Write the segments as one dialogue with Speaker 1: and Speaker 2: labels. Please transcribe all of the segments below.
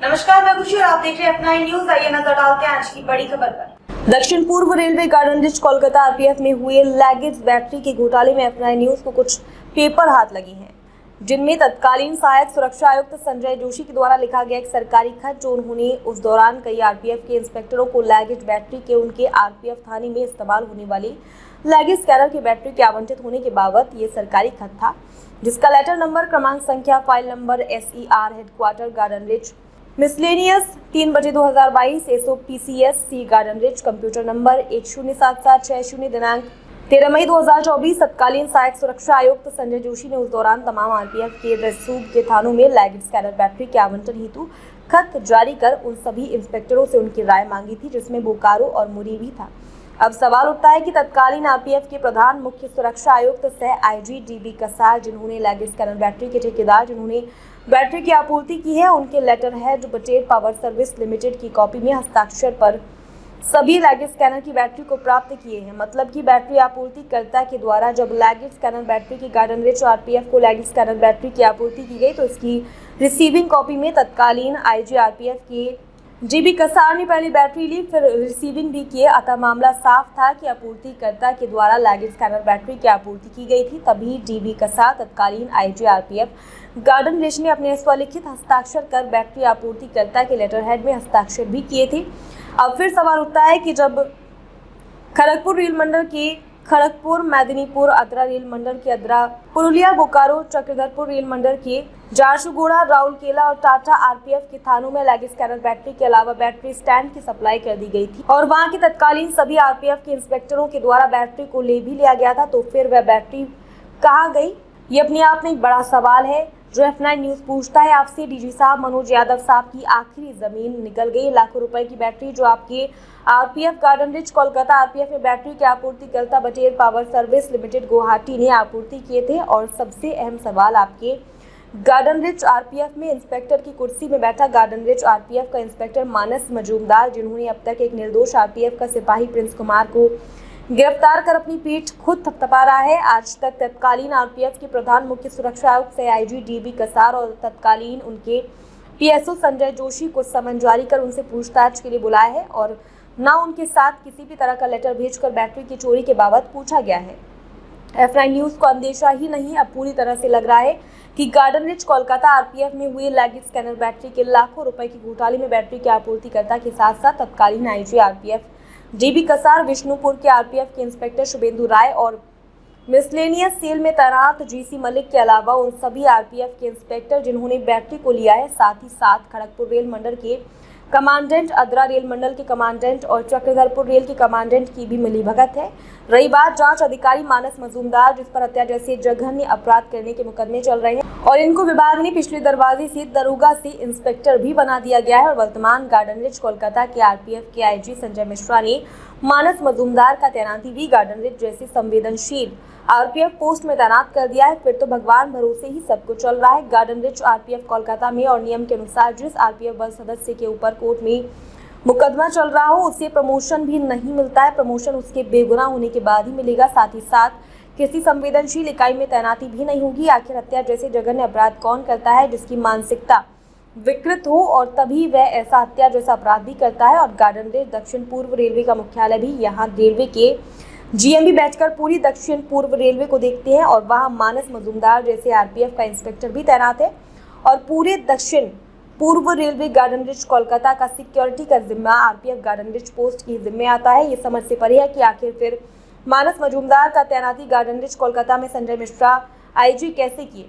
Speaker 1: नमस्कार, मैं खुशी और आप देख रहे हैं अपना न्यूज। आइए नजर डालते हैं आज की बड़ी खबर पर। दक्षिण पूर्व railway garden rich Kolkata RPF में हुए लगेज बैटरी के घोटाले में अपना न्यूज को कुछ पेपर हाथ लगी हैं, जिनमें तत्कालीन सहायक सुरक्षा आयुक्त संजय जोशी के द्वारा लिखा गया एक सरकारी खत, जो उन्होंने उस दौरान कई आरपीएफ के इंस्पेक्टरों को लगेज बैटरी के उनके आरपीएफ थाने में इस्तेमाल होने वाली लगेज स्कैनर की बैटरी के आवंटित होने के बाबत ये सरकारी खत था, जिसका लेटर नंबर, क्रमांक संख्या, file number SER headquarter garden rich miscellaneous 3/2022 SOPCS सी गार्डन रिच कंप्यूटर नंबर 107760 दिनांक 13 मई 2024 तत्कालीन सहायक सुरक्षा आयुक्त संजय जोशी ने उस दौरान तमाम आरपीएफ के रसूख के थानों में लगेज स्कैनर बैटरी के आवंटन हेतु खत जारी कर उन सभी इंस्पेक्टरों से उनकी राय मांगी थी, जिसमें बोकारो और मुरी भी था। अब सवाल उठता है कि तत्कालीन आरपीएफ के प्रधान मुख्य सुरक्षा आयुक्त सह IG DB कसार, जिन्होंने लगेज स्कैनर बैटरी के ठेकेदार जिन्होंने बैटरी की आपूर्ति की है, उनके लेटर हेड बटेर पावर सर्विस लिमिटेड की कॉपी में हस्ताक्षर पर सभी लगेज स्कैनर की बैटरी को प्राप्त किए हैं। मतलब कि बैटरी आपूर्तिकर्ता के द्वारा जब लगेज स्कैनर बैटरी की गार्डन रिच आरपीएफ को लगेज स्कैनर बैटरी की आपूर्ति की गई, तो इसकी रिसीविंग कॉपी में तत्कालीन IG आरपीएफ के GB कसार ने पहली बैटरी ली, फिर रिसीविंग भी किए। अतः मामला साफ था कि आपूर्तिकर्ता के द्वारा लगेज स्कैनर बैटरी की आपूर्ति की गई थी। तभी DB कसार तत्कालीन IG आरपीएफ गार्डन रिच ने अपने स्वलिखित हस्ताक्षर कर बैटरी आपूर्तिकर्ता के लेटर हेड में हस्ताक्षर भी किए थे। अब फिर सवाल उठता है कि जब खड़गपुर रेल मंडल के खड़गपुर, मेदिनीपुर, अद्रा रेल मंडल के अद्रा, पुरुलिया, बोकारो, चक्रधरपुर रेल मंडल के झारसुगुड़ा, राउरकेला और टाटा आरपीएफ के थानों में लगेज स्कैनर बैटरी के अलावा बैटरी स्टैंड की सप्लाई कर दी गई थी और वहां के तत्कालीन सभी आरपीएफ के इंस्पेक्टरों के द्वारा बैटरी को ले भी लिया गया था, तो फिर वह बैटरी कहाँ गई? ये अपने आप में एक बड़ा सवाल है, जो F9 न्यूज पूछता है आपसे। DG साहब मनोज यादव साहब की आखिरी जमीन निकल गई। लाखों रुपए की बैटरी जो आपके RPF garden rich Kolkata RPF में बैटरी के आपूर्तिकर्ता बटेर पावर सर्विस लिमिटेड गुवाहाटी ने आपूर्ति किए थे। और सबसे अहम सवाल, आपके गार्डन रिच आरपीएफ में इंस्पेक्टर की कुर्सी में बैठा गार्डन रिच आरपीएफ का इंस्पेक्टर मानस मजूमदार, जिन्होंने अब तक एक निर्दोष आरपीएफ का सिपाही प्रिंस कुमार को गिरफ्तार कर अपनी पीठ खुद थपथपा रहा है। आज तक तत्कालीन आरपीएफ के प्रधान मुख्य सुरक्षा आयुक्त से IG DB कसार और तत्कालीन उनके PSO संजय जोशी को समन जारी कर उनसे पूछताछ के लिए बुलाया है और न उनके साथ किसी भी तरह का लेटर भेजकर बैटरी की चोरी के बाबत पूछा गया है। F9 न्यूज को अंदेशा ही नहीं, अब पूरी तरह से लग रहा है कि गार्डन रिच कोलकाता आरपीएफ में हुए लगेज स्कैनर बैटरी के लाखों रुपए की घोटाले में बैटरी के आपूर्तिकर्ता के साथ साथ तत्कालीन IG RPF DB Kasar, Vishnupur के आरपीएफ के इंस्पेक्टर शुभेंदु राय और मिसलेनियस सेल में तैनात GC मलिक के अलावा उन सभी आरपीएफ के इंस्पेक्टर जिन्होंने बैटरी को लिया है, साथ ही साथ खड़गपुर रेल मंडल के कमांडेंट, अद्रा रेल मंडल के कमांडेंट और चक्रधरपुर रेल के कमांडेंट की भी मिलीभगत है। रही बात जांच अधिकारी मानस मजूमदार, जिस पर हत्या जैसे जघन्य अपराध करने के मुकदमे चल रहे हैं और इनको विभाग ने पिछले दरवाजे से दरोगा से इंस्पेक्टर भी बना दिया गया है। और वर्तमान गार्डन रिच कोलकाता के आरपीएफ के IG संजय मिश्रा ने मानस मजूमदार का तैनाती भी गार्डन रिच जैसे संवेदनशील आरपीएफ पोस्ट में तैनात कर दिया है। फिर तो भगवान भरोसे ही सब कुछ चल रहा है। गार्डन रिच आरपीएफ कोलकाता में और नियम के अनुसार जिस आरपीएफ बल सदस्य के ऊपर कोर्ट में मुकदमा चल रहा हो, उसे प्रमोशन भी नहीं मिलता है। प्रमोशन उसके बेगुनाह होने के बाद ही मिलेगा। साथ ही साथ किसी संवेदनशील इकाई में तैनाती भी नहीं होगी। आखिर हत्या जैसे जघन्य अपराध कौन करता है जिसकी मानसिकता विकृत हो, और तभी वह ऐसा हत्या जैसा अपराध भी करता है। और गार्डन रिच दक्षिण पूर्व रेलवे का मुख्यालय भी यहाँ रेलवे के GM बैठकर पूरी दक्षिण पूर्व रेलवे को देखते हैं और वहां मानस मजूमदार जैसे आरपीएफ का इंस्पेक्टर भी तैनात है और पूरे दक्षिण पूर्व रेलवे गार्डन रिच कोलकाता का सिक्योरिटी का जिम्मा आरपीएफ गार्डन रिच पोस्ट की जिम्मे आता है। ये समझ से परे है कि आखिर फिर मानस मजूमदार का तैनाती गार्डन रिच कोलकाता में संजय मिश्रा IG कैसे किए।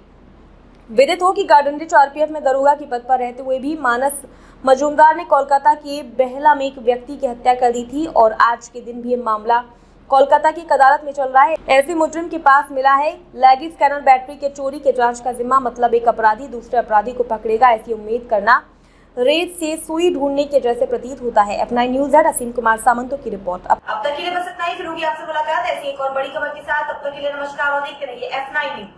Speaker 1: विदित हो कि गार्डन रिच आरपीएफ में दरोगा के पद पर रहते हुए भी मानस मजूमदार ने कोलकाता के बेहला में एक व्यक्ति की हत्या कर दी थी और आज के दिन भी ये मामला कोलकाता की अदालत में चल रहा है। ऐसे मुजरिम के पास मिला है लगेज स्कैनर बैटरी के चोरी के जांच का जिम्मा। मतलब एक अपराधी दूसरे अपराधी को पकड़ेगा, ऐसी उम्मीद करना रेत से सुई ढूंढने के जैसे प्रतीत होता है। F9 न्यूज है असीम कुमार सामंतों की रिपोर्ट। अब तक के लिए बस इतना ही, फिर होगी आपसे मुलाकात ऐसी एक और बड़ी खबर के साथ। तब तक के लिए नमस्कार और देखते रहिए F9 न्यूज।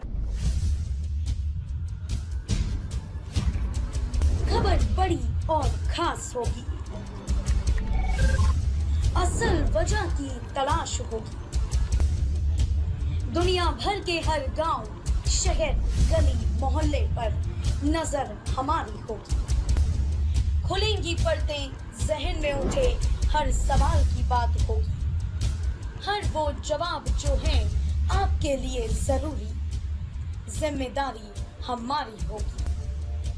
Speaker 2: खबर बड़ी और खास होगी, असल वजह की तलाश होगी, दुनिया भर के हर गांव, शहर, गली, मोहल्ले पर नजर हमारी होगी। खुलेंगी पर्दें, जहन में उठे हर सवाल की बात होगी। हर वो जवाब जो है आपके लिए जरूरी, जिम्मेदारी हमारी होगी।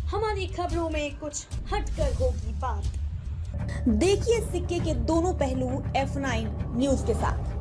Speaker 2: हमारी खबरों में कुछ हटकर होगी बात।
Speaker 1: देखिए सिक्के के दोनों पहलू F9 न्यूज के साथ।